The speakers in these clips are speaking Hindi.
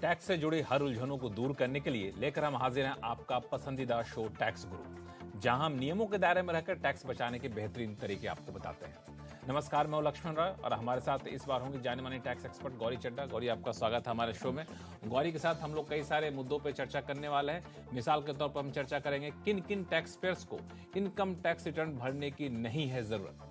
टैक्स से जुड़ी हर उलझनों को दूर करने के लिए लेकर हम हाजिर हैं आपका पसंदीदा शो टैक्स गुरु, जहां हम नियमों के दायरे में रहकर टैक्स बचाने के बेहतरीन तरीके आपको बताते हैं। नमस्कार, मैं हूं लक्ष्मण राय और हमारे साथ इस बार होंगे जाने माने टैक्स एक्सपर्ट गौरी चड्ढा। गौरी, आपका स्वागत है हमारे शो में। गौरी के साथ हम लोग कई सारे मुद्दों पर चर्चा करने वाले हैं। मिसाल के तौर पर हम चर्चा करेंगे किन किन टैक्स पेयर्स को इनकम टैक्स रिटर्न भरने की नहीं है जरूरत,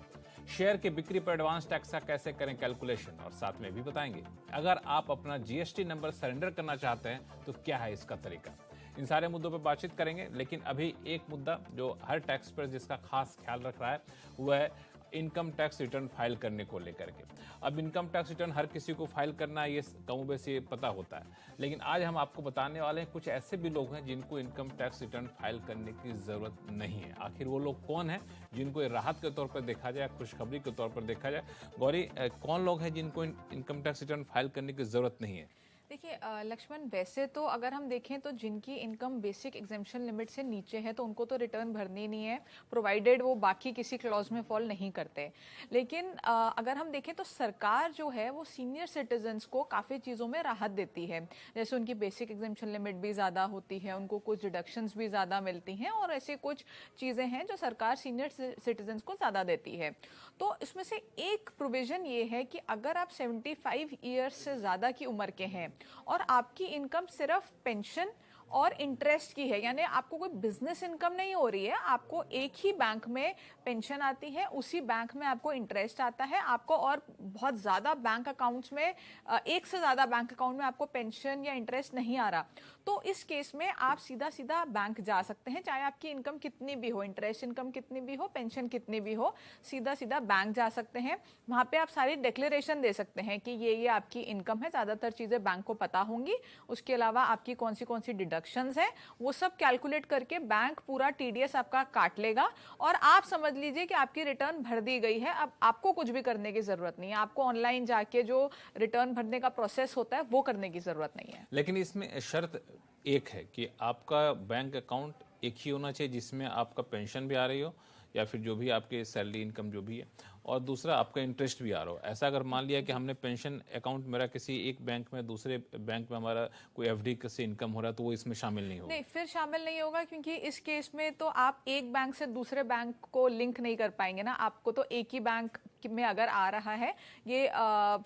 शेयर की बिक्री पर एडवांस टैक्स का कैसे करें कैलकुलेशन, और साथ में भी बताएंगे अगर आप अपना जीएसटी नंबर सरेंडर करना चाहते हैं तो क्या है इसका तरीका। इन सारे मुद्दों पर बातचीत करेंगे, लेकिन अभी एक मुद्दा जो हर टैक्स पेयर जिसका खास ख्याल रख रहा है वह है इनकम टैक्स रिटर्न फाइल करने को लेकर के। अब इनकम टैक्स रिटर्न हर किसी को फाइल करना है, ये कम बेसी पता होता है, लेकिन आज हम आपको बताने वाले हैं कुछ ऐसे भी लोग हैं जिनको इनकम टैक्स रिटर्न फाइल करने की जरूरत नहीं है। आखिर वो लोग कौन हैं जिनको राहत के तौर पर देखा जाए, खुशखबरी के तौर पर देखा जाए। गौरी, कौन लोग हैं जिनको इनकम टैक्स रिटर्न फाइल करने की जरूरत नहीं है? देखिए लक्ष्मण, वैसे तो अगर हम देखें तो जिनकी इनकम बेसिक एग्जेम्पशन लिमिट से नीचे है तो उनको तो रिटर्न भरनी नहीं है, प्रोवाइडेड वो बाकी किसी क्लॉज में फॉल नहीं करते। लेकिन अगर हम देखें तो सरकार जो है वो सीनियर सिटीजन्स को काफ़ी चीज़ों में राहत देती है, जैसे उनकी बेसिक एग्जेम्पशन लिमिट भी ज़्यादा होती है, उनको कुछ डिडक्शंस भी ज़्यादा मिलती हैं और ऐसे कुछ चीज़ें हैं जो सरकार सीनियर सिटीजन्स को ज़्यादा देती है। तो इसमें से एक प्रोविज़न ये है कि अगर आप 75 ईयर्स से ज़्यादा की उम्र के हैं और आपकी इनकम सिर्फ पेंशन और इंटरेस्ट की है, यानी आपको कोई बिजनेस इनकम नहीं हो रही है, आपको एक ही बैंक में पेंशन आती है, उसी बैंक में आपको इंटरेस्ट आता है, आपको और बहुत ज़्यादा बैंक अकाउंट्स में एक से ज़्यादा बैंक अकाउंट में आपको पेंशन या इंटरेस्ट नहीं आ रहा, तो इस केस में आप सीधा सीधा बैंक जा सकते हैं, चाहे आपकी इनकम कितनी भी हो, इंटरेस्ट इनकम कितनी भी हो, पेंशन कितनी भी हो, सीधा सीधा बैंक जा सकते हैं। वहाँ पे आप सारी डिक्लेरेशन दे सकते हैं कि ये आपकी इनकम है, ज़्यादातर चीज़ें बैंक को पता होंगी। उसके अलावा आपकी कौन सी डिडक्शंस है वो सब कैलकुलेट करके बैंक पूरा टीडीएस आपका काट लेगा और आप समझ लीजिए कि आपकी रिटर्न भर दी गई है। अब आपको कुछ भी करने की जरूरत नहीं है, आपको ऑनलाइन जाके जो रिटर्न भरने का प्रोसेस होता है वो करने की जरूरत नहीं है। लेकिन इसमें शर्त एक है कि आपका बैंक अकाउंट एक ही होना चाहिए जिसमें आपका पेंशन भी आ रही हो या फिर जो भी आपके सैलरी इनकम जो भी है, और दूसरा आपका इंटरेस्ट भी आ रहा हो। ऐसा अगर मान लिया कि हमने पेंशन अकाउंट मेरा किसी एक बैंक में दूसरे बैंक में हमारा कोई एफडी से इनकम हो रहा है तो वो इसमें शामिल नहीं होगा? नहीं, फिर शामिल नहीं होगा, क्योंकि इस केस में तो आप एक बैंक से दूसरे बैंक को लिंक नहीं कर पाएंगे ना। आपको तो एक ही बैंक में अगर आ रहा है, ये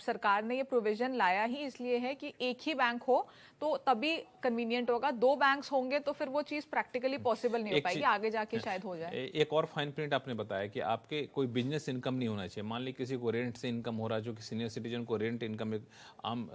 सरकार ने ये प्रोविजन लाया ही इसलिए है कि एक ही बैंक हो तो तभी कन्वीनियंट होगा। दो बैंक्स होंगे तो फिर वो चीज प्रैक्टिकली पॉसिबल नहीं हो पाएगी, आगे जाके शायद हो जाए। एक और फाइन प्रिंट आपने बताया कि आपके कोई बिजनेस इनकम नहीं होना चाहिए। मान ली किसी को रेंट से इनकम हो रहा है, जो कि सीनियर सिटीजन को रेंट इनकम एक आम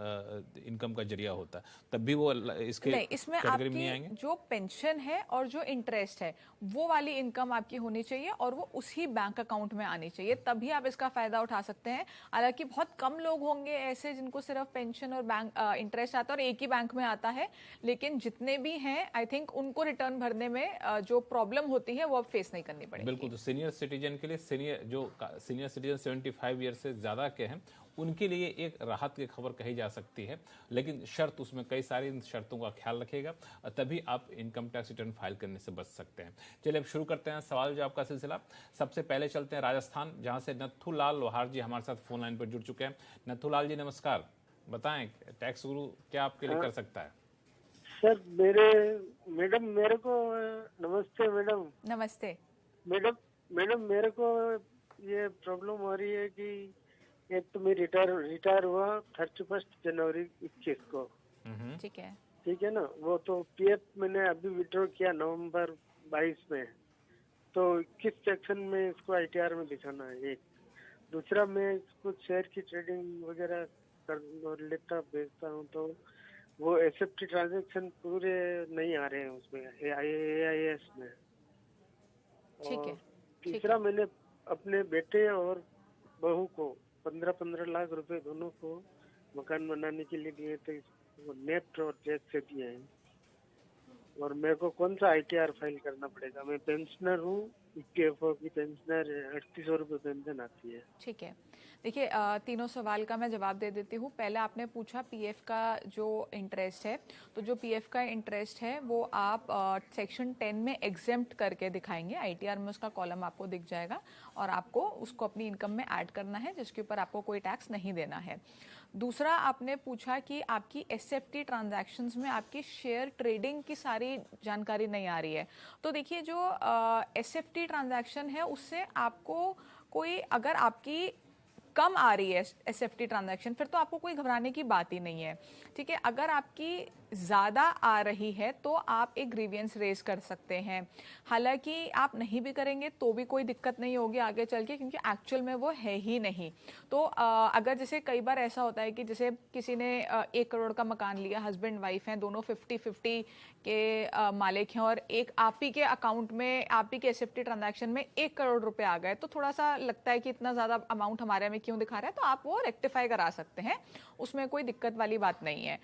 इनकम का जरिया होता है, तब भी वो इसके नहीं, इसमें कैटेगरी में नहीं आएंगे। जो पेंशन है और जो इंटरेस्ट है वो वाली इनकम आपकी होनी चाहिए और वो उसी बैंक अकाउंट में आनी चाहिए, तभी आप इसका फायदा उठा सकते हैं। हालांकि बहुत कम लोग होंगे ऐसे जिनको सिर्फ पेंशन और बैंक इंटरेस्ट आता है और एक ही बैंक में आता है, लेकिन जितने भी हैं आई थिंक उनको रिटर्न भरने में जो प्रॉब्लम होती है वो अब फेस नहीं करनी पड़ेगी। बिल्कुल। तो सीनियर सिटीजन के लिए, सीनियर सिटीजन 75 ईयर से ज्यादा के हैं उनके लिए एक राहत की खबर कही जा सकती है, लेकिन शर्त उसमें कई सारी इन शर्तों का ख्याल रखिएगा, तभी आप इनकम टैक्स रिटर्न फाइल करने से बच सकते हैं। चलिए अब शुरू करते हैं सवाल जवाब का सिलसिला। सबसे पहले चलते हैं राजस्थान, जहां से नथु लाल लोहार जी हमारे साथ फोन लाइन पर जुड़ चुके हैं। नथु लाल जी नमस्कार, बताएं टैक्स गुरु क्या आपके लिए कर सकता है? सर मैडम मेरे को नमस्ते मैडम। नमस्ते मैडम मेरे को ये प्रॉब्लम हो रही है कि एक तो मैं रिटायर हुआ 31 जनवरी 21 को। ठीक है, ठीक है ना। वो तो पीएफ मैंने अभी विड्रॉ किया नवंबर 22 में, तो किस सेक्शन में इसको आईटीआर में दिखाना है? एक दूसरा, मैं कुछ शेयर की ट्रेडिंग वगैरह कर लेता बेचता हूँ, तो वो एसएफटी ट्रांजैक्शन पूरे नहीं आ रहे हैं उसमें एआईएस में। ठीक है। तीसरा, मैंने अपने बेटे और बहू को 15-15 लाख रुपए दोनों को मकान बनाने के लिए दिए थे, वो नेफ्ट और टैक्स से दिए हैं। और मेरे को कौन सा आईटीआर फाइल करना पड़ेगा? मैं पेंशनर हूँ ईपीएफओ की पेंशनर है, 3800 रुपये पेंशन आती है। ठीक है, देखिए तीनों सवाल का मैं जवाब दे देती हूँ। पहले आपने पूछा पीएफ का जो इंटरेस्ट है, तो जो पीएफ का इंटरेस्ट है वो आप सेक्शन 10 में एग्जेम्प्ट करके दिखाएंगे। आईटीआर में उसका कॉलम आपको दिख जाएगा और आपको उसको अपनी इनकम में ऐड करना है, जिसके ऊपर आपको कोई टैक्स नहीं देना है। दूसरा आपने पूछा कि आपकी एसएफटी ट्रांजैक्शंस में आपकी शेयर ट्रेडिंग की सारी जानकारी नहीं आ रही है। तो देखिए जो एसएफटी ट्रांजैक्शन है उससे आपको कोई, अगर आपकी कम आ रही है एसएफटी ट्रांजैक्शन, फिर तो आपको कोई घबराने की बात ही नहीं है। ठीक है, अगर आपकी ज़्यादा आ रही है तो आप एक ग्रीवियंस रेज कर सकते हैं। हालांकि आप नहीं भी करेंगे तो भी कोई दिक्कत नहीं होगी आगे चल के, क्योंकि एक्चुअल में वो है ही नहीं। तो अगर जैसे कई बार ऐसा होता है कि जैसे किसी ने 1 करोड़ का मकान लिया, हस्बैंड वाइफ हैं, दोनों 50-50 के मालिक हैं, और एक आप ही के अकाउंट में, आप ही के एसएफटी ट्रांजैक्शन में 1 करोड़ रुपए आ गए, तो थोड़ा सा लगता है कि इतना ज़्यादा अमाउंट हमारे में क्यों दिखा रहा है, तो आप वो रेक्टिफाई करा सकते हैं, उसमें कोई दिक्कत वाली बात नहीं है।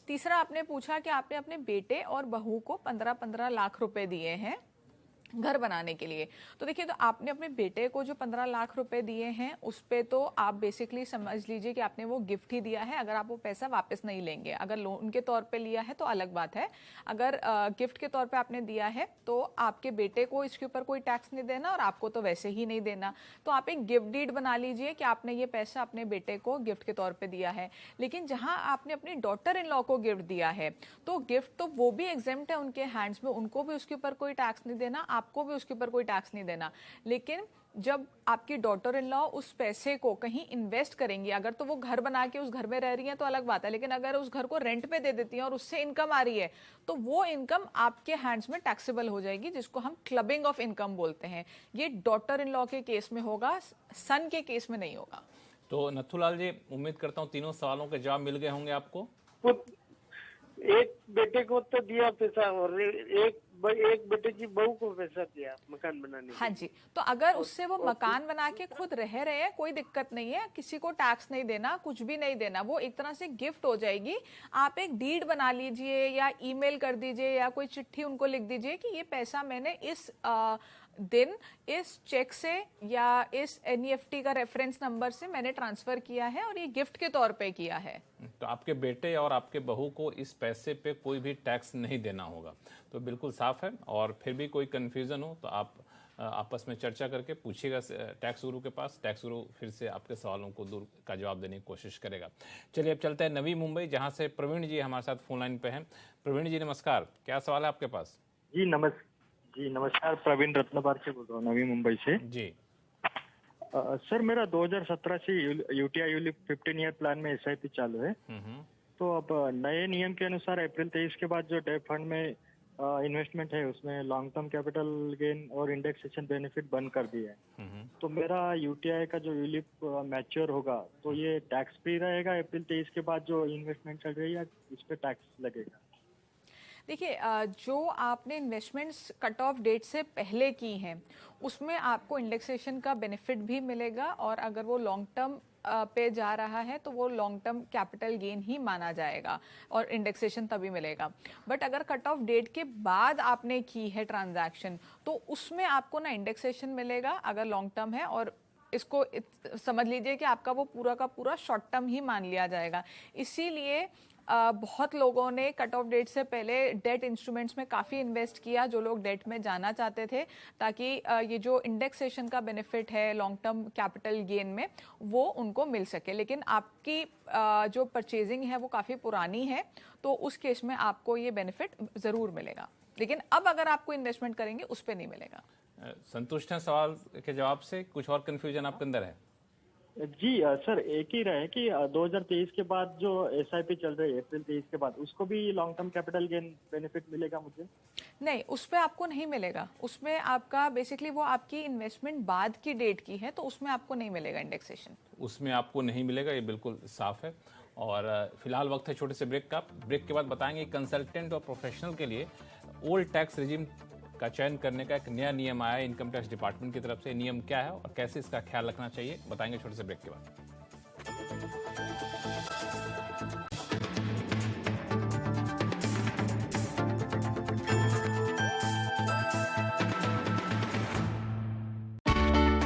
तीसरा आपने पूछा कि आपने अपने बेटे और बहू को 15-15 लाख रुपए दिए हैं घर बनाने के लिए। तो देखिए, तो आपने अपने बेटे को जो 15 लाख रुपए दिए हैं उस पे तो आप बेसिकली समझ लीजिए कि आपने वो गिफ्ट ही दिया है, अगर आप वो पैसा वापस नहीं लेंगे। अगर लोन के तौर पे लिया है तो अलग बात है, अगर गिफ्ट के तौर पे आपने दिया है तो आपके बेटे को इसके ऊपर कोई टैक्स नहीं देना और आपको तो वैसे ही नहीं देना। तो आप एक गिफ्ट डीड बना लीजिए कि आपने ये पैसा अपने बेटे को गिफ्ट के तौर पर दिया है। लेकिन जहाँ आपने अपनी डॉटर इन लॉ को गिफ्ट दिया है तो गिफ्ट तो वो भी एग्जेम्प्ट है उनके हैंड्स में, उनको भी उसके ऊपर कोई टैक्स नहीं देना, आपको भी उसके ऊपर कोई टैक्स नहीं देना। लेकिन जब आपकी डॉटर इन लॉ उस पैसे को कहीं इन्वेस्ट करेंगी, अगर तो वो घर बना के उस घर में रह रही हैं तो अलग बात है, लेकिन अगर उस घर को रेंट पे दे देती हैं और उससे इनकम आ रही है तो वो इनकम आपके हैंड्स में टैक्सेबल हो जाएगी, जिसको हम क्लबिंग ऑफ इनकम बोलते हैं। ये डॉटर इन लॉ के केस में होगा, सन के केस में नहीं होगा। तो नथुलाल जी, उम्मीद करता हूँ तीनों सवालों के जवाब मिल गए होंगे आपको। एक बेटे को तो दिया पैसा और एक बेटे की बहू को पैसा दिया मकान बनाने के लिए। हाँ जी, तो अगर उससे वो मकान बना के खुद रह रहे हैं कोई दिक्कत नहीं है, किसी को टैक्स नहीं देना, कुछ भी नहीं देना, वो एक तरह से गिफ्ट हो जाएगी। आप एक डीड बना लीजिए या ईमेल कर दीजिए या कोई चिट्ठी उनको लिख दीजिए कि ये पैसा मैंने इस दिन इस चेक से या इस एनईएफटी का रेफरेंस नंबर से मैंने ट्रांसफर किया है और ये गिफ्ट के तौर पे किया है। तो आपके बेटे और आपके बहू को इस पैसे पे कोई भी टैक्स नहीं देना होगा, तो बिल्कुल साफ है। और फिर भी कोई कंफ्यूजन हो तो आप आपस में चर्चा करके पूछिएगा टैक्स गुरु के पास। टैक्स गुरु फिर से आपके सवालों को दूर का जवाब देने की कोशिश करेगा। चलिए अब चलते हैं नवी मुंबई, जहां से प्रवीण जी हमारे साथ फोन लाइन पे हैं। प्रवीण जी नमस्कार, क्या सवाल है आपके पास? जी नमस्कार, प्रवीण रत्नपार से बोल रहा हूँ, नवी मुंबई से जी। सर मेरा 2017 से यूटीआई यूलिप 15 ईयर प्लान में एसआईपी चालू है। तो अब नए नियम के अनुसार अप्रैल 23 के बाद जो डेट फंड में इन्वेस्टमेंट है उसमें लॉन्ग टर्म कैपिटल गेन और इंडेक्सेशन बेनिफिट बंद कर दिया है। तो मेरा यूटीआई का जो यूलिप मैच्योर होगा तो ये टैक्स फ्री रहेगा अप्रैल 23 के बाद जो इन्वेस्टमेंट चल रही है, इस पे टैक्स लगेगा? देखिए, जो आपने इन्वेस्टमेंट्स कट ऑफ डेट से पहले की हैं उसमें आपको इंडेक्सेशन का बेनिफिट भी मिलेगा, और अगर वो लॉन्ग टर्म पे जा रहा है तो वो लॉन्ग टर्म कैपिटल गेन ही माना जाएगा और इंडेक्सेशन तभी मिलेगा। बट अगर कट ऑफ डेट के बाद आपने की है ट्रांजैक्शन तो उसमें आपको ना इंडेक्सेशन मिलेगा अगर लॉन्ग टर्म है, और इसको समझ लीजिए कि आपका वो पूरा का पूरा शॉर्ट टर्म ही मान लिया जाएगा। इसीलिए बहुत लोगों ने कट ऑफ डेट से पहले डेट इंस्ट्रूमेंट्स में काफ़ी इन्वेस्ट किया, जो लोग डेट में जाना चाहते थे, ताकि ये जो इंडेक्सेशन का बेनिफिट है लॉन्ग टर्म कैपिटल गेन में वो उनको मिल सके। लेकिन आपकी जो परचेजिंग है वो काफ़ी पुरानी है तो उस केस में आपको ये बेनिफिट ज़रूर मिलेगा, लेकिन अब अगर आपको इन्वेस्टमेंट करेंगे उस पर नहीं मिलेगा। संतुष्ट हैं सवाल के जवाब से? कुछ और कंफ्यूजन आपके अंदर है? जी सर, एक ही रहे कि 2023 के बाद जो एसआईपी चल रही है अप्रैल 23 के बाद, उसको भी long term capital gain benefit मिलेगा मुझे? नहीं, उस पर आपको नहीं मिलेगा। उसमें आपका बेसिकली वो आपकी इन्वेस्टमेंट बाद की डेट की है तो उसमें आपको नहीं मिलेगा इंडेक्सेशन। उसमें आपको नहीं मिलेगा, ये बिल्कुल साफ है। और फिलहाल वक्त है छोटे से ब्रेक का। ब्रेक के बाद बताएंगे कंसल्टेंट और प्रोफेशनल के लिए ओल्ड टैक्स रिजिम का चयन करने का एक नया नियम आया है इनकम टैक्स डिपार्टमेंट की तरफ से। नियम क्या है और कैसे इसका ख्याल रखना चाहिए, बताएंगे छोटे से ब्रेक के बाद।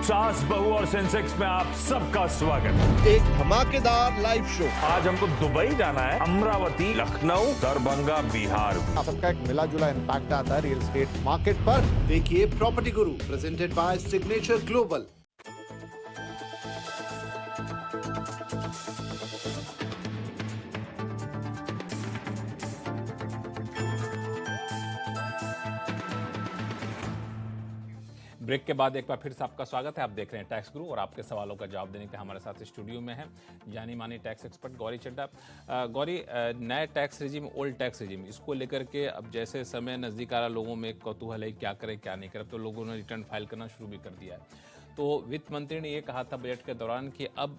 सास बहू और सेंसेक्स में आप सबका स्वागत। एक धमाकेदार लाइव शो। आज हमको दुबई जाना है, अमरावती, लखनऊ, दरभंगा, बिहार। सबका एक मिला जुला इम्पैक्ट आता है रियल एस्टेट मार्केट पर। देखिए property guru presented by signature global. Break के बाद एक बार फिर से आपका स्वागत है। आप देख रहे हैं टैक्स गुरु और आपके सवालों का जवाब देने के हमारे साथ स्टूडियो में है जानी मानी टैक्स एक्सपर्ट गौरी चड्ढा। गौरी, नया tax regime, old tax regime, इसको लेकर के अब जैसे समय नज़दीक आ रहा, लोगों में कौतूहल है क्या करें क्या नहीं करें, तो लोगों ने रिटर्न फाइल करना शुरू भी कर दिया है। तो वित्त मंत्री ने ये कहा था बजट के दौरान कि अब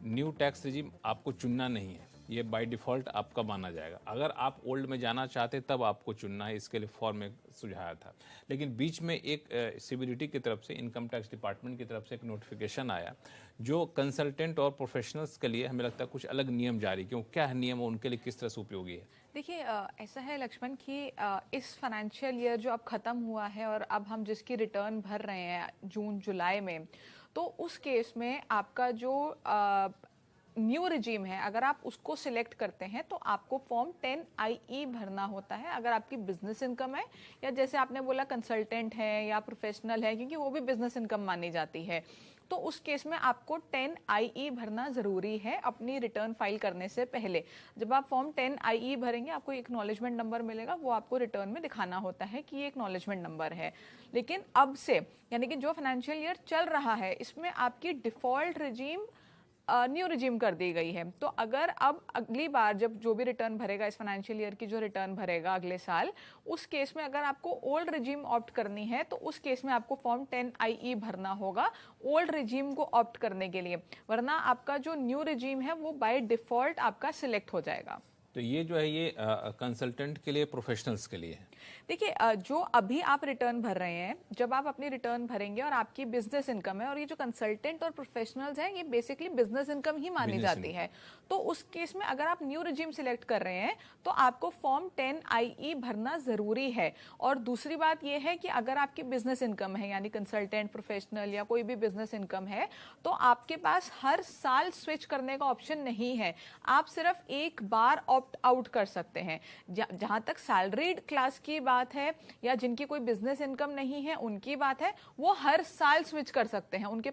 न्यू टैक्स रिजीम आपको चुनना नहीं है, ये बाय डिफ़ॉल्ट आपका माना जाएगा। अगर आप ओल्ड में जाना चाहते तब आपको चुनना है, इसके लिए फॉर्म में सुझाया था। लेकिन बीच में एक सीबीडीटी की तरफ से, इनकम टैक्स डिपार्टमेंट की तरफ से एक नोटिफिकेशन आया जो कंसल्टेंट और प्रोफेशनल्स के लिए हमें लगता है कुछ अलग नियम जारी, क्यों, क्या है नियम, उनके लिए किस तरह से उपयोगी है? देखिए, ऐसा है लक्ष्मण कि इस फाइनेंशियल ईयर जो अब ख़त्म हुआ है और अब हम जिसकी रिटर्न भर रहे हैं जून जुलाई में, तो उस केस में आपका जो न्यू रिजीम है, अगर आप उसको सिलेक्ट करते हैं तो आपको फॉर्म 10IE भरना होता है। अगर आपकी बिजनेस इनकम है या जैसे आपने बोला कंसल्टेंट है या प्रोफेशनल है, क्योंकि वो भी बिजनेस इनकम मानी जाती है, तो उस केस में आपको 10IE भरना ज़रूरी है अपनी रिटर्न फाइल करने से पहले। जब आप फॉर्म 10IE भरेंगे आपको एक्नॉलेजमेंट नंबर मिलेगा, वो आपको रिटर्न में दिखाना होता है कि ये एक्नॉलेजमेंट नंबर है। लेकिन अब से, यानी कि जो फाइनेंशियल ईयर चल रहा है, इसमें आपकी डिफ़ॉल्ट रिजीम न्यू रिजीम कर दी गई है। तो अगर अब अगली बार जब जो भी रिटर्न भरेगा, इस फाइनेंशियल ईयर की जो रिटर्न भरेगा अगले साल, उस केस में अगर आपको ओल्ड रिजीम ऑप्ट करनी है तो उस केस में आपको फॉर्म 10IE भरना होगा ओल्ड रिजीम को ऑप्ट करने के लिए, वरना आपका जो न्यू रिजीम है वो बाय डिफ़ॉल्ट आपका सिलेक्ट हो जाएगा। तो ये जो है ये कंसल्टेंट के लिए, प्रोफेशनल्स के लिए है। देखिए, जो अभी आप रिटर्न भर रहे हैं, जब आप अपनी रिटर्न भरेंगे और आपकी बिजनेस इनकम है, और ये जो कंसल्टेंट और प्रोफेशनल्स हैं ये बेसिकली बिजनेस इनकम ही मानी जाती है, तो उस केस में अगर आप न्यू रिजीम सिलेक्ट कर रहे हैं तो आपको फॉर्म 10IE भरना ज़रूरी है। और दूसरी बात ये है कि अगर आपकी बिजनेस इनकम है, यानी कंसल्टेंट, प्रोफेशनल या कोई भी बिजनेस इनकम है, तो आपके पास हर साल स्विच करने का ऑप्शन नहीं है। आप सिर्फ एक बार ऑप्ट आउट कर सकते हैं। जहां तक सैलरीड क्लास की बात है या जिनकी कोई बिजनेस इनकम नहीं है उनकी बात है, वो हर साल स्विच कर सकते हैं, उनके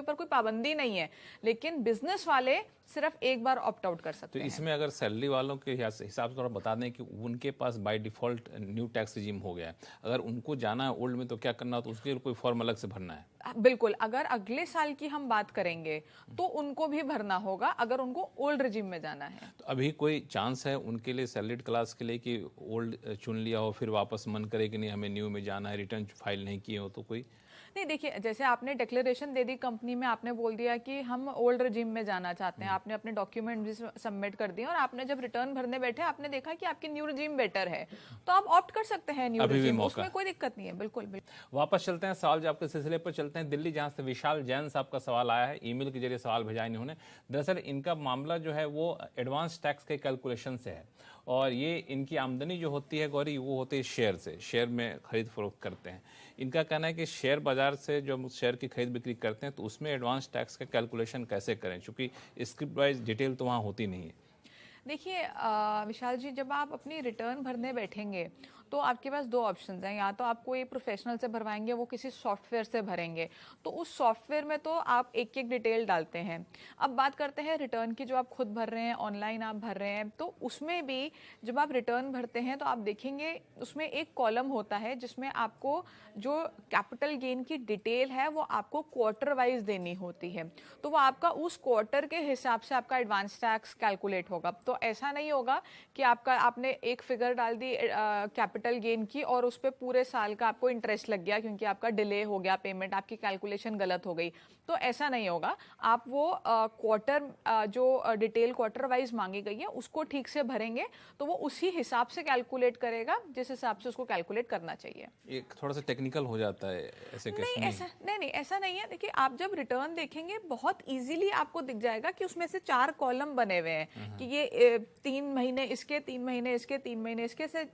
ऊपर कोई पाबंदी नहीं है। लेकिन बिजनेस वाले सिर्फ एक बार ऑप्ट आउट कर सकते हैं। तो इसमें अगर सैलरी वालों के हिसाब से थोड़ा बता दें कि उनके पास by default new tax regime हो गया है, अगर उनको जाना है ओल्ड में तो क्या करना हो, तो उसके लिए कोई फॉर्म अलग से भरना है? बिल्कुल, अगर अगले साल की हम बात करेंगे तो उनको भी भरना होगा अगर उनको ओल्ड रिजीम में जाना है। तो अभी कोई चांस है उनके लिए, सैलरीड क्लास के लिए, कि ओल्ड चुन लिया हो फिर वापस मन करे कि नहीं हमें न्यू में जाना है, रिटर्न फाइल नहीं किए हो तो कोई? नहीं, देखिए, जैसे आपने डिक्लेरेशन दे दी कंपनी में, आपने बोल दिया कि हम ओल्ड रिजीम में जाना चाहते हैं, आपने अपने डॉक्यूमेंट भी सबमिट कर दिए और आपने जब रिटर्न भरने बैठे आपने देखा कि आपकी न्यू रिजीम बेटर है, तो आप ऑप्ट कर सकते हैं न्यू रिजीम, उसमें कोई दिक्कत नहीं है। बिल्कुल बिल्कुल। वापस चलते हैं सवाल जवाब के सिलसिले पर, चलते हैं दिल्ली, जहां से विशाल जैन साहब का सवाल आया है। ईमेल के जरिए सवाल भेजा इन्होंने। दरअसल इनका मामला जो है वो एडवांस टैक्स के कैलकुलेशन से है, और ये इनकी आमदनी जो होती है गौरी, वो होती है शेयर से, शेयर में खरीद फरोख्त करते हैं। इनका कहना है कि शेयर बाजार से जो शेयर की खरीद बिक्री करते हैं तो उसमें एडवांस टैक्स का कैलकुलेशन कैसे करें, क्योंकि स्क्रिप्ट वाइज डिटेल तो वहाँ होती नहीं है। देखिए विशाल जी, जब आप अपनी रिटर्न भरने बैठेंगे तो आपके पास दो ऑप्शंस हैं। या तो आपको ये प्रोफेशनल से भरवाएंगे, वो किसी सॉफ्टवेयर से भरेंगे, तो उस सॉफ्टवेयर में तो आप एक एक डिटेल डालते हैं। अब बात करते हैं रिटर्न की, जो आप खुद भर रहे हैं, ऑनलाइन आप भर रहे हैं, तो उसमें भी जब आप रिटर्न भरते हैं तो आप देखेंगे उसमें एक कॉलम होता है जिसमें आपको जो कैपिटल गेन की डिटेल है वो आपको क्वार्टर वाइज देनी होती है, तो वो आपका उस क्वार्टर के हिसाब से आपका एडवांस टैक्स कैलकुलेट होगा। तो ऐसा नहीं होगा कि आपने एक फिगर डाल दी कैपिटल गेन की और उस पर पूरे साल का आपको इंटरेस्ट लग गया क्योंकि आपका डिले हो गया पेमेंट, आपकी कैलकुलेशन गलत हो गई, तो ऐसा नहीं होगा। आप वो क्वार्टर जो डिटेल क्वार्टर वाइज मांगी गई है उसको ठीक से भरेंगे तो वो उसी हिसाब से कैलकुलेट करेगा जिस हिसाब से उसको कैलकुलेट करना चाहिए। एक थोड़ा सा टेक्निकल हो जाता है ऐसे केस में? ऐसा नहीं है। देखिए, आप जब रिटर्न देखेंगे बहुत इजीली आपको दिख जाएगा कि उसमें से 4 कॉलम बने हुए हैं कि ये 3 महीने इसके, 3 महीने इसके, 3 महीने इसके, से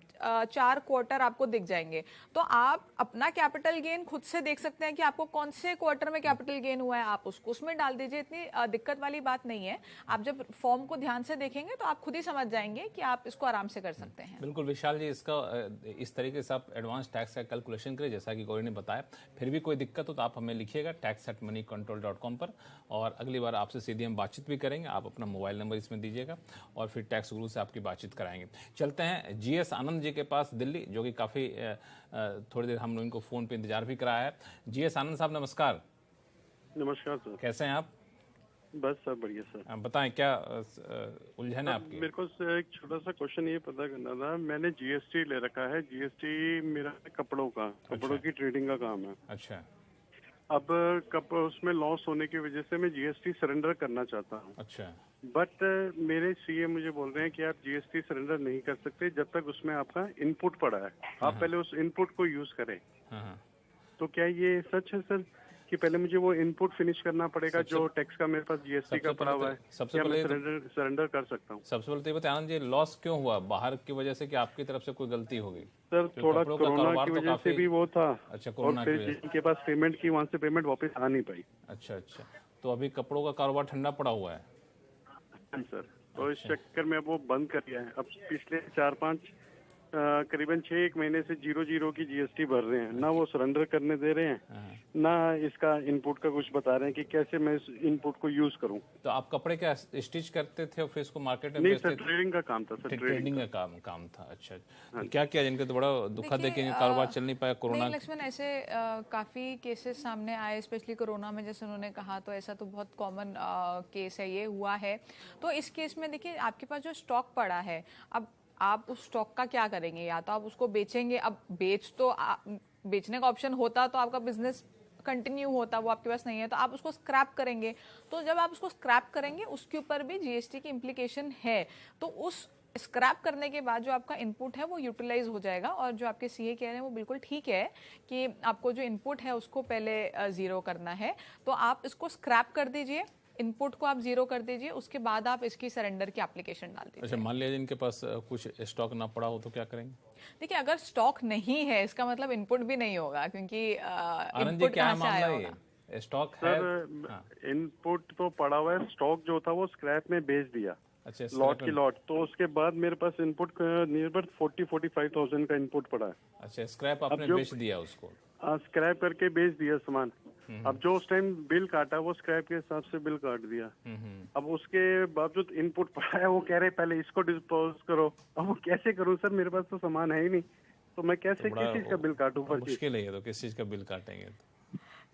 4 4 क्वार्टर आपको दिख जाएंगे। तो आप अपना कैपिटल गेन खुद से देख सकते हैं कि आपको कौन से क्वार्टर में कैपिटल गेन हुआ है, आप उसको उसमें डाल दीजिए। इतनी दिक्कत वाली बात नहीं है। आप जब फॉर्म को ध्यान से देखेंगे तो आप खुद ही समझ जाएंगे कि आप इसको आराम से कर सकते हैं। बिल्कुल विशाल जी, इसका इस तरीके से आप एडवांस टैक्स का कैलकुलेशन करें जैसा कि गौरी ने बताया। फिर भी कोई दिक्कत हो तो आप हमें लिखिएगा tax@moneycontrol.com पर, और अगली बार आपसे सीधी हम बातचीत भी करेंगे। आप अपना मोबाइल नंबर इसमें दीजिएगा और फिर टैक्स गुरु से आपकी बातचीत कराएंगे। चलते हैं GS आनंद जी के पास दिल्ली, जो कि काफ़ी थोड़ी देर हम लोग इनको फ़ोन पे इंतजार भी कराया है। GS आनंद साहब नमस्कार। नमस्कार सर। कैसे हैं आप? बस सर बढ़िया सर। आप बताएं क्या उलझन है आपकी? मेरे को एक छोटा सा क्वेश्चन ये पता करना था। मैंने GST ले रखा है। GST मेरा कपड़ों की ट्रेडिंग का काम है। अच्छा। अब उसमें लॉस होने की वजह से मैं GST सरेंडर करना चाहता हूँ। अच्छा। बट मेरे CA मुझे बोल रहे हैं कि आप GST सरेंडर नहीं कर सकते जब तक उसमें आपका इनपुट पड़ा है। आप पहले उस इनपुट को यूज करें। तो क्या ये सच है सर कि पहले मुझे वो इनपुट फिनिश करना पड़ेगा जो टैक्स का मेरे पास GST का पड़ा हुआ है? सबसे पहले सरेंडर कर सकता हूँ? सबसे पहले तो ये बताएं आनंद जी, लॉस क्यों हुआ? बाहर की वजह से कि आपकी तरफ से कोई गलती हो गई? सर थोड़ा कोरोना की वजह से भी वो था। अच्छा, और कोरोना की फिर वजह से। जिनके पास पेमेंट की, वहाँ से पेमेंट वापस आ नहीं पाई। अच्छा। तो अभी कपड़ों का कारोबार ठंडा पड़ा हुआ है? हाँ सर। तो इस चक्कर में अब वो बंद कर दिया है। अब पिछले 4-5 करीबन 6 महीने से 0 की GST भर रहे हैं। ना वो सरेंडर करने दे रहे हैं, ना इसका इनपुट का कुछ बता रहे हैं कि कैसे मैं इस इनपुट को यूज करूं। तो आप कपड़े क्या स्टिच करते थे और फिर इसको मार्केट में नहीं बेचते सर, थे? ट्रेडिंग का काम था सर। ट्रेडिंग का काम था। अच्छा। तो क्या किया जिनके तो बड़ा दुखद है कि कारोबार चल नहीं पाया कोरोना? नहीं लक्ष्मण, ऐसे काफ़ी केसेस सामने आए, स्पेशली कोरोना में जैसे उन्होंने कहा, तो ऐसा तो बहुत कॉमन केस है, ये हुआ है। तो इस केस में देखिए आपके पास जो स्टॉक पड़ा है, अब आप उस स्टॉक का क्या करेंगे? या तो आप उसको बेचेंगे। अब बेचने का ऑप्शन होता तो आपका बिजनेस कंटिन्यू होता, वो आपके पास नहीं है तो आप उसको स्क्रैप करेंगे। तो जब आप उसको स्क्रैप करेंगे उसके ऊपर भी GST की इम्प्लीकेशन है। तो उस स्क्रैप करने के बाद जो आपका इनपुट है वो यूटिलाइज हो जाएगा। और जो आपके CA कह रहे हैं वो बिल्कुल ठीक है कि आपको जो इनपुट है उसको पहले 0 करना है। तो आप इसको स्क्रैप कर दीजिए, इनपुट को आप 0 कर दीजिए, उसके बाद आप इसकी सरेंडर की एप्लीकेशन डाल दीजिए। अच्छा, मान लीजिए इनके पास कुछ स्टॉक ना पड़ा हो तो क्या करेंगे? देखिए अगर स्टॉक नहीं है इसका मतलब इनपुट भी नहीं होगा, क्योंकि इनपुट क्या मामला है? स्टॉक है सर। इनपुट तो पड़ा हुआ है। स्टॉक जो था वो स्क्रैप में बेच दिया। अच्छा, लॉट की लॉट। तो उसके बाद मेरे पास इनपुट नियर अबाउट 40-45,000 का इनपुट पड़ा है। अच्छा, स्क्रैप आपने बेच दिया उसको? स्क्रैप करके बेच दिया सामान। अब जो उस टाइम बिल काटा वो स्क्रैप के हिसाब से बिल काट दिया। अब उसके बावजूद इनपुट पड़ा है, वो कह रहे पहले इसको डिस्पोज करो। अब वो कैसे करूं सर, मेरे पास तो सामान है ही नहीं। तो मैं कैसे किस चीज का बिल काटूं? मुश्किल है, तो किस चीज का बिल काटेंगे?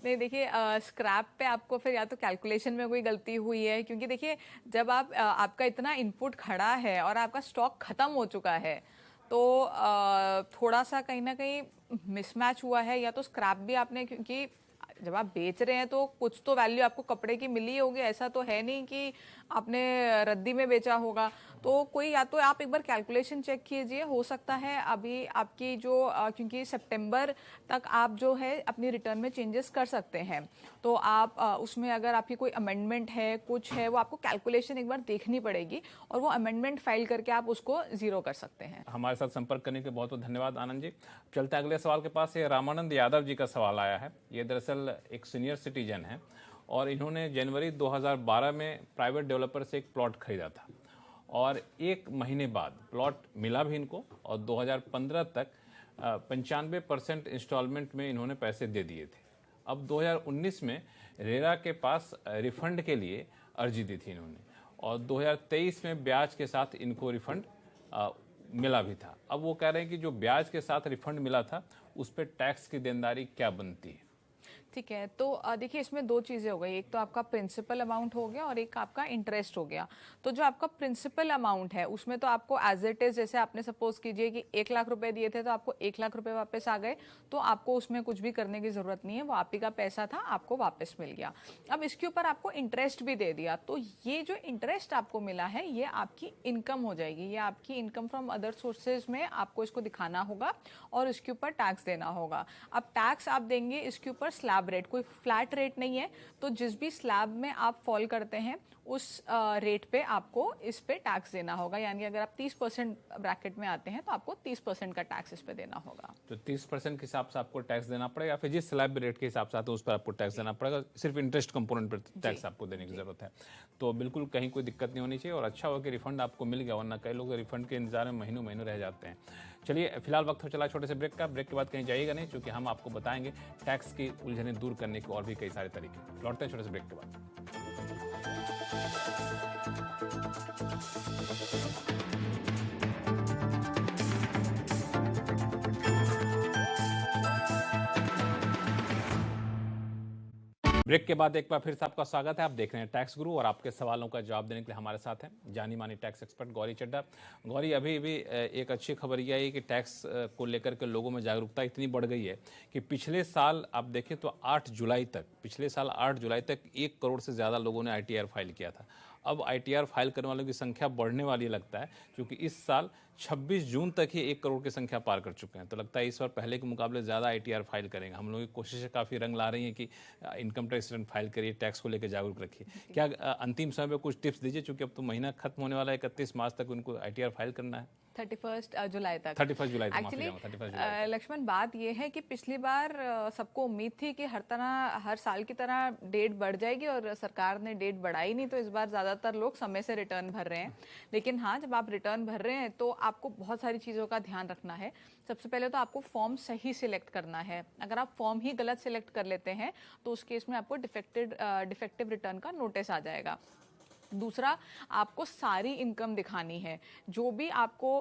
नहीं देखिए, स्क्रैप पे आपको फिर या तो कैलकुलेशन में कोई गलती हुई है, क्योंकि देखिए जब आपका इतना इनपुट खड़ा है और आपका स्टॉक खत्म हो चुका है तो थोड़ा सा कहीं ना कहीं मिसमैच हुआ है। या तो स्क्रैप भी आपने, क्योंकि जब आप बेच रहे हैं तो कुछ तो वैल्यू आपको कपड़े की मिली होगी, ऐसा तो है नहीं कि आपने रद्दी में बेचा होगा। तो कोई, या तो आप एक बार कैलकुलेशन चेक कीजिए, हो सकता है अभी आपकी जो क्योंकि सितंबर तक आप जो है अपनी रिटर्न में चेंजेस कर सकते हैं। तो आप उसमें अगर आपकी कोई अमेंडमेंट है, कुछ है, वो आपको कैलकुलेशन एक बार देखनी पड़ेगी और वो अमेंडमेंट फाइल करके आप उसको 0 कर सकते हैं। हमारे साथ संपर्क करने के बहुत बहुत धन्यवाद आनंद जी। चलते अगले सवाल के पास। ये रामानंद यादव जी का सवाल आया है। ये दरअसल एक सीनियर सिटीजन है और इन्होंने जनवरी 2012 में प्राइवेट डेवलपर से एक प्लॉट खरीदा था और 1 महीने बाद प्लॉट मिला भी इनको और 2015 तक 95% इंस्टॉलमेंट में इन्होंने पैसे दे दिए थे। अब 2019 में रेरा के पास रिफंड के लिए अर्जी दी थी इन्होंने और 2023 में ब्याज के साथ इनको रिफंड मिला भी था। अब वो कह रहे हैं कि जो ब्याज के साथ रिफंड मिला था उस पर टैक्स की देनदारी क्या बनती है? ठीक है, तो देखिए इसमें 2 चीज़ें हो गई। एक तो आपका प्रिंसिपल अमाउंट हो गया और एक आपका इंटरेस्ट हो गया। तो जो आपका प्रिंसिपल अमाउंट है उसमें तो आपको एज इट इज, जैसे आपने सपोज कीजिए कि 1 लाख रुपए दिए थे तो आपको 1 लाख रुपए वापस आ गए, तो आपको उसमें कुछ भी करने की जरूरत नहीं है, वो आप ही का पैसा था, आपको वापस मिल गया। अब इसके ऊपर आपको इंटरेस्ट भी दे दिया, तो ये जो इंटरेस्ट आपको मिला है ये आपकी इनकम हो जाएगी। ये आपकी इनकम फ्रॉम अदर सोर्सेज में आपको इसको दिखाना होगा और इसके ऊपर टैक्स देना होगा। अब टैक्स आप देंगे इसके ऊपर स्लैब स्लैब रेट, कोई फ्लैट रेट नहीं है। तो जिस भी स्लैब में आप फॉल करते हैं उस रेट पे आपको इस पे टैक्स देना होगा। यानी अगर आप 30% ब्रैकेट में आते हैं तो आपको 30% का टैक्स इस पे देना होगा। तो 30% के हिसाब से आपको टैक्स देना पड़ेगा, फिर जिस स्लैब रेट के हिसाब से आते हैं उस पर आपको टैक्स देना पड़ेगा। सिर्फ इंटरेस्ट कंपोनेंट पर टैक्स आपको देने की जरूरत है। तो बिल्कुल कहीं कोई दिक्कत नहीं होनी चाहिए और अच्छा हो कि रिफंड आपको मिल गया, वरना कई लोग रिफंड के इंतजार में महीनों महीनों रह जाते हैं। चलिए फिलहाल वक्त हो चला छोटे से ब्रेक का। ब्रेक के बाद कहीं जाइएगा नहीं, क्योंकि हम आपको बताएंगे टैक्स की उलझनें दूर करने के और भी कई सारे तरीके। लौटते हैं छोटे से ब्रेक के बाद। ब्रेक के बाद एक बार फिर से आपका स्वागत है। आप देख रहे हैं टैक्स गुरु और आपके सवालों का जवाब देने के लिए हमारे साथ हैं जानी मानी टैक्स एक्सपर्ट गौरी चड्ढा। गौरी, अभी भी एक अच्छी खबर यह है कि टैक्स को लेकर के लोगों में जागरूकता इतनी बढ़ गई है कि पिछले साल आप देखें तो 8 जुलाई तक 1 करोड़ से ज़्यादा लोगों ने ITR फाइल किया था। अब ITR फाइल करने वालों की संख्या बढ़ने वाली लगता है, क्योंकि इस साल 26 जून तक ही 1 करोड़ की संख्या पार कर चुके हैं। तो लगता है इस बार पहले के मुकाबले ज़्यादा ITR फाइल करेंगे। हम लोगों की कोशिशें काफ़ी रंग ला रही हैं कि इनकम टैक्स रिटर्न फाइल करिए, टैक्स को लेकर जागरूक रखिए। क्या अंतिम समय में कुछ टिप्स दीजिए, चूँकि अब तो महीना खत्म होने वाला है, 31 मार्च तक उनको ITR फाइल करना है। 31 जुलाई तक। 31 जुलाई तक एक्चुअली लक्ष्मण, बात ये है कि पिछली बार सबको उम्मीद थी कि हर साल की तरह डेट बढ़ जाएगी और सरकार ने डेट बढ़ाई नहीं, तो इस बार ज़्यादातर लोग समय से रिटर्न भर रहे हैं। लेकिन हाँ, जब आप रिटर्न भर रहे हैं तो आपको बहुत सारी चीज़ों का ध्यान रखना है। सबसे पहले तो आपको फॉर्म सही सिलेक्ट करना है। अगर आप फॉर्म ही गलत सिलेक्ट कर लेते हैं तो उस केस में आपको डिफेक्टिव रिटर्न का नोटिस आ जाएगा। दूसरा, आपको सारी इनकम दिखानी है। जो भी आपको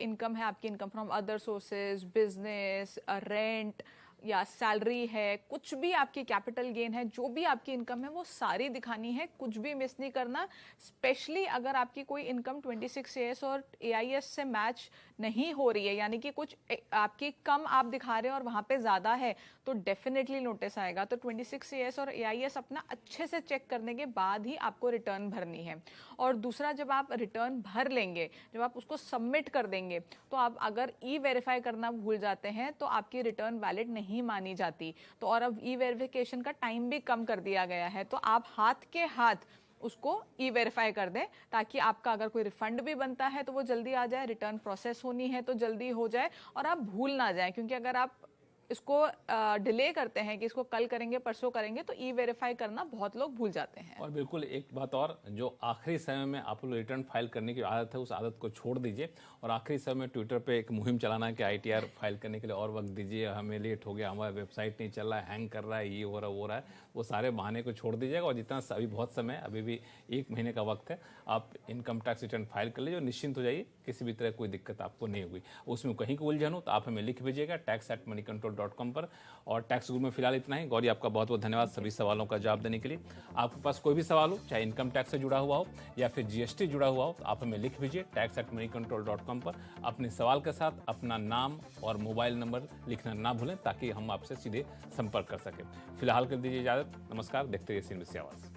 इनकम है, आपकी income from other sources, business, rent या सैलरी है, कुछ भी आपकी कैपिटल गेन है, जो भी आपकी इनकम है वो सारी दिखानी है, कुछ भी मिस नहीं करना। स्पेशली अगर आपकी कोई इनकम 26 AS और AIS से मैच नहीं हो रही है, यानी कि कुछ आपकी कम आप दिखा रहे हैं और वहाँ पे ज़्यादा है, तो डेफिनेटली नोटिस आएगा। तो 26 AS और AIS अपना अच्छे से चेक करने के बाद ही आपको रिटर्न भरनी है। और दूसरा, जब आप रिटर्न भर लेंगे, जब आप उसको सबमिट कर देंगे, तो आप अगर E-वेरीफाई करना भूल जाते हैं तो आपकी रिटर्न वैलिड नहीं मानी जाती। तो और अब E-वेरिफिकेशन का टाइम भी कम कर दिया गया है, तो आप हाथ के हाथ उसको E-वेरीफाई कर दें, ताकि आपका अगर कोई रिफंड भी बनता है तो वो जल्दी आ जाए, रिटर्न प्रोसेस होनी है तो जल्दी हो जाए और आप भूल ना जाए। क्योंकि अगर आप इसको डिले करते हैं कि इसको कल करेंगे, परसों करेंगे, तो E-वेरीफाई करना बहुत लोग भूल जाते हैं। और बिल्कुल एक बात और, जो आखिरी समय में आप लोग रिटर्न फाइल करने की आदत है, उस आदत को छोड़ दीजिए और आखिरी समय में ट्विटर पे एक मुहिम चलाना है कि ITR फाइल करने के लिए और वक्त दीजिए, हमें लेट हो गया, हमारा वेबसाइट नहीं चल रहा है, हैंग कर रहा है, ये हो रहा है, वो रहा है। वो सारे बहाने को छोड़ दीजिएगा और जितना अभी बहुत समय है, अभी भी 1 महीने का वक्त है, आप इनकम टैक्स रिटर्न फाइल कर लीजिए और निश्चिंत हो जाइए, किसी भी तरह कोई दिक्कत आपको नहीं होगी। उसमें कहीं कोई उलझन हो तो आप हमें लिख भेजिएगा tax@moneycontrol.com पर। और टैक्स गुरु में फिलहाल इतना ही। गौरी, आपका बहुत बहुत धन्यवाद सभी सवालों का जवाब देने के लिए। आपके पास कोई भी सवाल हो, चाहे इनकम टैक्स से जुड़ा हुआ हो या फिर GST जुड़ा हुआ हो, तो आप हमें लिख भेजिए tax@moneycontrol.com पर। अपने सवाल के साथ अपना नाम और मोबाइल नंबर लिखना ना भूलें, ताकि हम आपसे सीधे संपर्क कर सकें। फिलहाल कर दीजिए इजाजत। नमस्कार, देखते रहिए CNBC आवाज़।